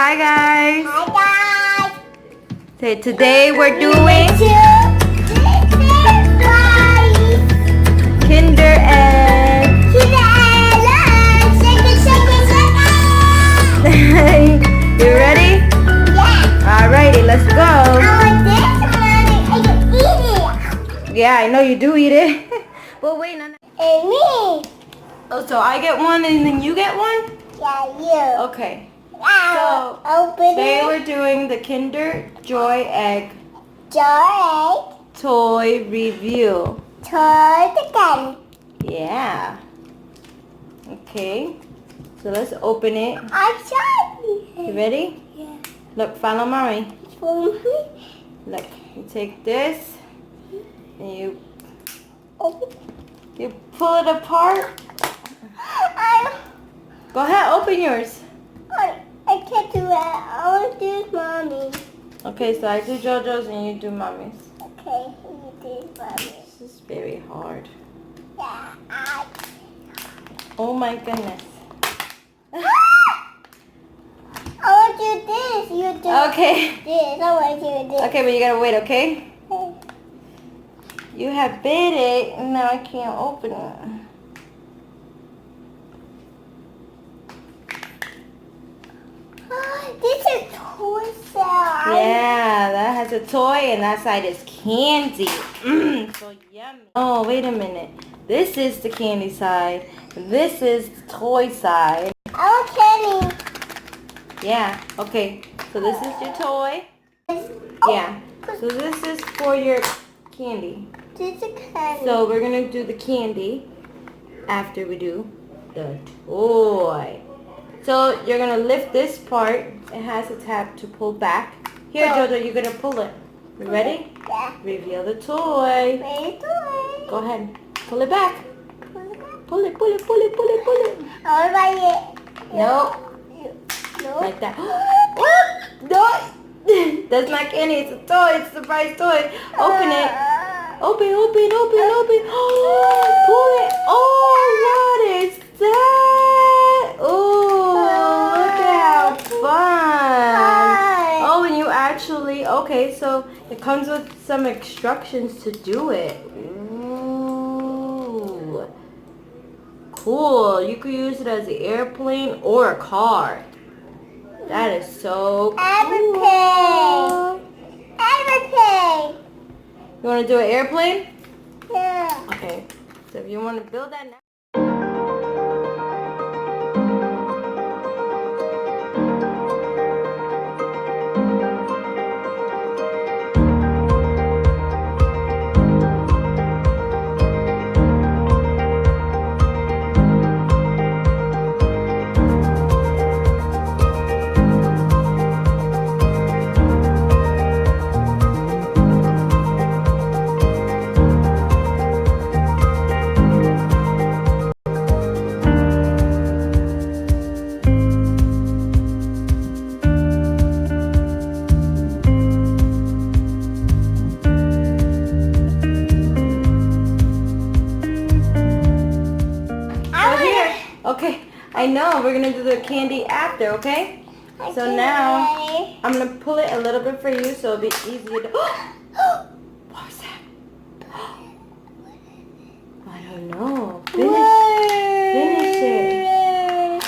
hi guys. Hi guys. Say today we're doing Kinder Egg. You ready? Yeah. Alrighty, let's go. I want this one. I can eat it. Yeah, I know you do eat it. But wait, And me. oh, so I get one and then you get one? Yeah, you. Okay. So open Today it. we're doing the Kinder Joy Egg Joy. toy review. Toy again. Yeah. Okay. So let's open it. I'm sorry. You ready? Yeah. Look, follow mommy. For me. Look, you take this and you pull it apart. Go ahead, open yours. I can't do it. I want to do mommy. Okay, so I do JoJo's and you do mommy's. Okay, you do mommy. This is very hard. Yeah. Oh my goodness. I want to do this. You do Okay. this. I want to do this. Okay, but you gotta wait, okay? You have bit it and now I can't open it. This is toy cell. Yeah, that has a toy and that side is candy. So yummy. Oh, wait a minute. This is the candy side. This is the toy side. I want candy. Yeah, okay. So this is your toy. Oh, Yeah. So this is for your candy. this is candy. So we're going to do the candy after we do the toy. So you're going to lift this part. It has a tab to pull back. Here, JoJo, you're going to pull it. You ready? Yeah. Reveal the toy. Ready toy. Go ahead. Pull it back. Pull it back. Pull it, pull it, pull it, pull it, pull it. I want to buy it. No. No. Like that. No. That's not candy. It's a toy. It's a surprise toy. Open it. Open, open, open, open. Pull it. Oh, what is that? Oh, look at how fun. Oh, and you actually, okay, so it comes with some instructions to do it. Ooh. Cool. You could use it as an airplane or a car. That is so cool. Everything. Everything. You want to do an airplane? Yeah. Okay. So if you want to build that now. Okay, I know. We're going to do the candy after, okay? So now, I'm going to pull it a little bit for you so it'll be easier to... What was that? I don't know. Finish it.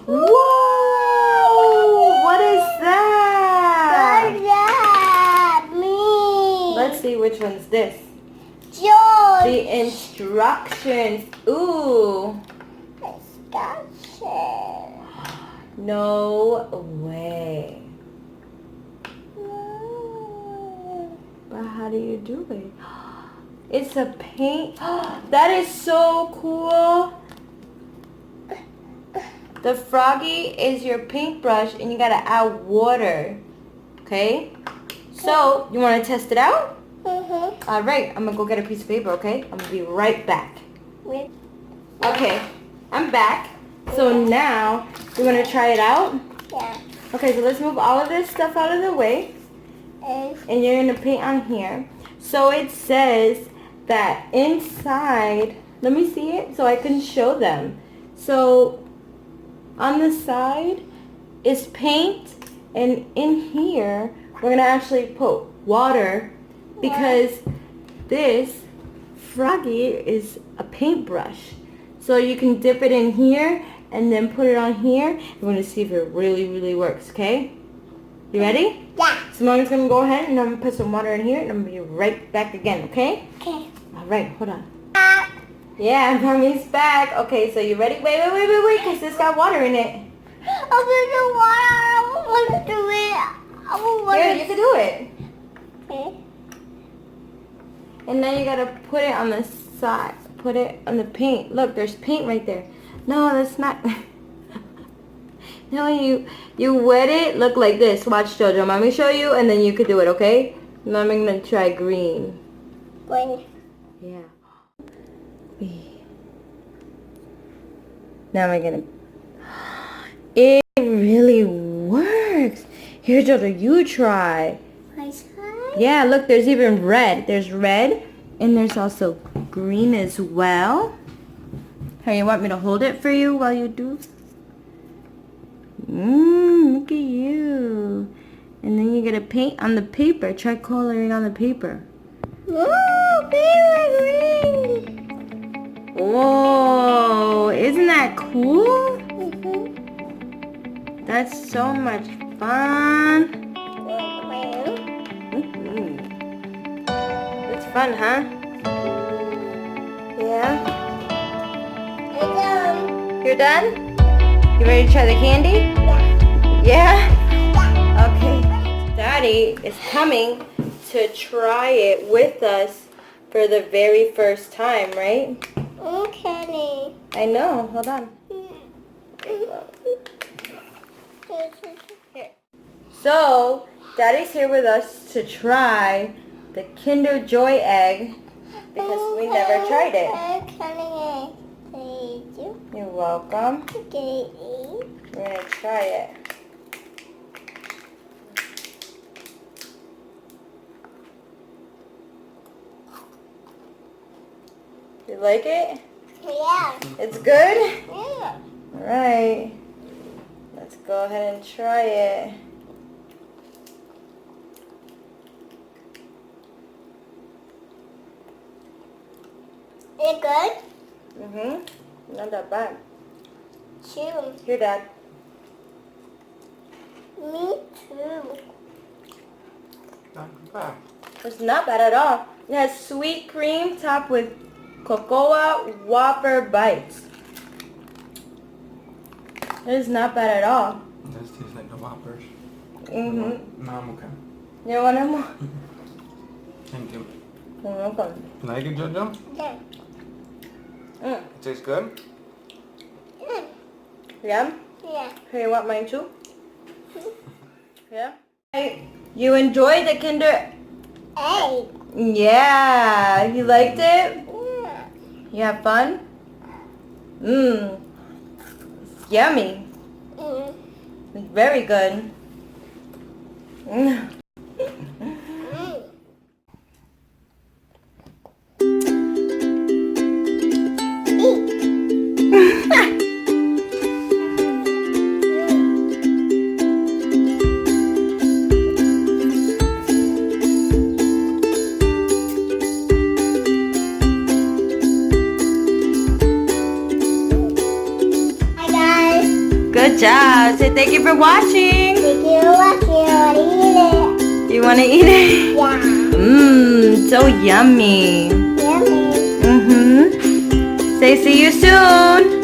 Whoa! What is that? What's that mean? Let's see which one's this. George. The instructions. Ooh. No way. But how do you do it? It's a paint. That is so cool. The froggy is your paintbrush and you gotta add water. Okay? So, you wanna test it out? Mm-hmm. Alright, I'm gonna go get a piece of paper, okay? I'm gonna be right back. Okay, I'm back. So now, you want to try it out? Yeah. Okay, so let's move all of this stuff out of the way. And you're going to paint on here. So it says that inside, let me see it so I can show them. So on the side is paint And in here, we're gonna actually put water because this Froggy is a paintbrush. So you can dip it in here and then put it on here. We're gonna see if it really works, okay? You ready? Yeah. So Mommy's gonna go ahead and I'm gonna put some water in here and I'm gonna be right back again, okay? Okay. Alright, hold on. Yeah, Mommy's back. Okay, so you ready? Wait, because this got water in it. Open the water. I want to do it. I want Here, you can do it. Okay. And then you gotta put it on the side. Put it on the paint. Look, there's paint right there. No, that's not. No, you wet it. Look like this. Watch, JoJo. Mommy show you, and then you could do it, okay? Now I'm gonna try green. Green. Yeah. Now we're gonna. It really works. Here, JoJo, you try. My side. Yeah, look, there's even red. There's red, and there's also green as well. Here, you want me to hold it for you while you do? Look at you. And then you get a paint on the paper. Try coloring on the paper. Oh, baby green. Whoa, isn't that cool? Mm-hmm. That's so much fun. It's fun, huh? Yeah? You're done? You ready to try the candy? Yeah? Okay. Daddy is coming to try it with us for the very first time, right? Okay. I know. Hold on. Here. So, Daddy's here with us to try the Kinder Joy egg because we never tried it. You're welcome. Okay. We're going to try it. You like it? Yeah. It's good? Yeah. Alright. Let's go ahead and try it. Is it good? Not that bad. Chew. Here, Dad. Me too. Not bad. It's not bad at all. It has sweet cream topped with cocoa Whopper bites. It is not bad at all. It does taste like the Whoppers. No, I'm okay. you want more? Thank you. You're welcome. You like it, JoJo? Yeah. It tastes good? Yeah? Yeah. Here, you want mine too? Yeah? Hey, you enjoyed the Kinder? Egg. Yeah. You liked it? Yeah. You have fun? It's yummy. It's very good. Good job. Say thank you for watching. Thank you for watching. I You want to eat it? want to eat it. So yummy. Yeah. Yummy. Say see you soon.